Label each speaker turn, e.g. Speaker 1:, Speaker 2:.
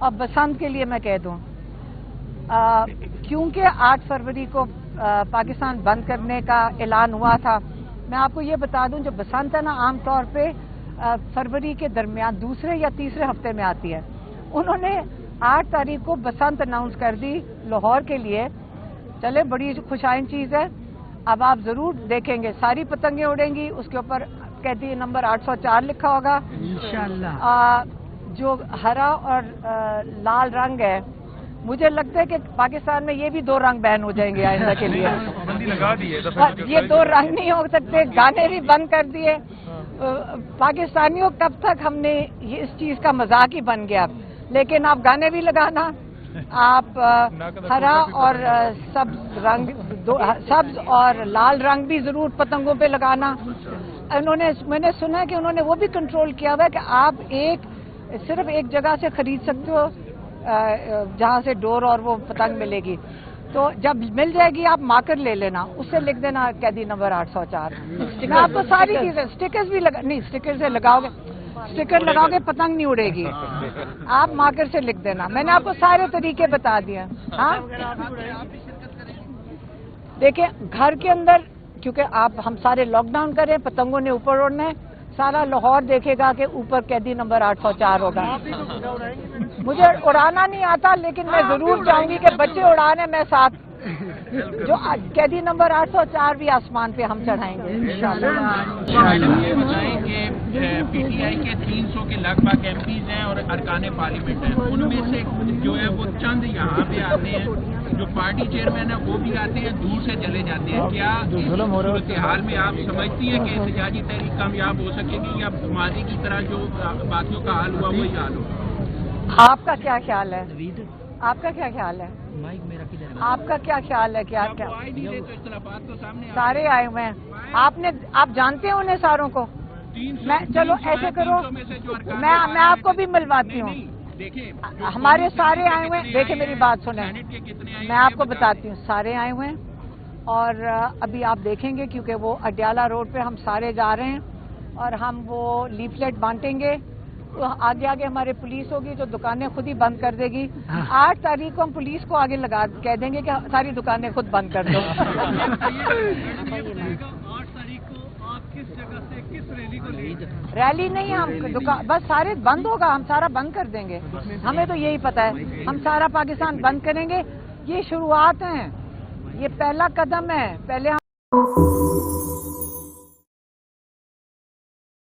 Speaker 1: اور بسنت کے لیے میں کہہ دوں کیونکہ 8 فروری کو پاکستان بند کرنے کا اعلان ہوا تھا. میں آپ کو یہ بتا دوں جو بسنت ہے نا عام طور پہ فروری کے درمیان دوسرے یا تیسرے ہفتے میں آتی ہے. انہوں نے 8 تاریخ کو بسنت اناؤنس کر دی لاہور کے لیے. چلے بڑی خوشائن چیز ہے. اب آپ ضرور دیکھیں گے ساری پتنگیں اڑیں گی, اس کے اوپر قیدی نمبر 804 لکھا ہوگا انشاءاللہ. جو ہرا اور لال رنگ ہے مجھے لگتا ہے کہ پاکستان میں یہ بھی 2 رنگ بین ہو جائیں گے آئندہ کے لیے. یہ 2 رنگ نہیں ہو سکتے. گانے بھی بند کر دیے. پاکستانیوں کب تک ہم نے اس چیز کا مذاق ہی بن گیا. لیکن آپ گانے بھی لگانا, آپ ہرا اور سبز اور لال رنگ بھی ضرور پتنگوں پہ لگانا. میں نے سنا ہے کہ انہوں نے وہ بھی کنٹرول کیا ہوا ہے کہ آپ صرف ایک جگہ سے خرید سکتے ہو جہاں سے ڈور اور وہ پتنگ ملے گی. تو جب مل جائے گی آپ مارکر لے لینا, اس سے لکھ دینا قیدی نمبر 804. میں آپ کو ساری چیزیں اسٹیکرز بھی نہیں اسٹیکر سے لگاؤ گے, اسٹیکر لگاؤ گے پتنگ نہیں اڑے گی. آپ مارکر سے لکھ دینا. میں نے آپ کو سارے طریقے بتا دیے. ہاں دیکھیں گھر کے اندر کیونکہ ہم سارے لاک ڈاؤن کریں, پتنگوں نے اوپر اڑنا ہے. سارا لاہور دیکھے گا کہ اوپر قیدی نمبر 804 ہوگا. مجھے اڑانا نہیں آتا لیکن میں ضرور چاہوں گی کہ بچے اڑانے میں ساتھ. جو قیدی نمبر 804 بھی آسمان پہ ہم چڑھائیں گے
Speaker 2: یہ بتائیں کہ پی ٹی آئی کے 300 کے لگ بھگ ایم پیز ہیں اور ارکان پارلیمنٹ ہیں, ان میں سے جو ہے وہ چند یہاں پہ آتے ہیں, جو پارٹی چیئرمین ہیں وہ بھی آتے ہیں, دور سے چلے جاتے ہیں. کیا صورتحال میں آپ سمجھتی ہیں کہ احتجاجی تحریک کامیاب ہو سکے گی یا ماضی کی طرح جو باتوں کا حال ہوا وہی حال ہو؟
Speaker 1: آپ کا کیا خیال ہے؟ آپ کا کیا خیال ہے؟ آپ کا کیا خیال ہے؟ کیا سارے آئے ہوئے ہیں. آپ جانتے ہیں انہیں ساروں کو؟ میں چلو ایسے کرو میں آپ کو بھی ملواتی ہوں. ہمارے سارے آئے ہوئے ہیں. دیکھیں میری بات سنیں, میں آپ کو بتاتی ہوں. سارے آئے ہوئے ہیں اور ابھی آپ دیکھیں گے کیونکہ وہ اڈیالہ روڈ پہ ہم سارے جا رہے ہیں اور ہم وہ لیفلیٹ بانٹیں گے. تو آگے ہمارے پولیس ہوگی جو دکانیں خود ہی بند کر دے گی. 8 تاریخ کو ہم پولیس کو آگے کہہ دیں گے کہ ساری دکانیں خود بند کر دو. 8
Speaker 3: تاریخ کو آپ کس جگہ سے کس ریلی کو لے جائیں؟
Speaker 1: ریلی نہیں, ہم بس سارے بند ہوگا, ہم سارا بند کر دیں گے. ہمیں تو یہی پتا ہے, ہم سارا پاکستان بند کریں گے. یہ شروعات ہیں, یہ پہلا قدم ہے. پہلے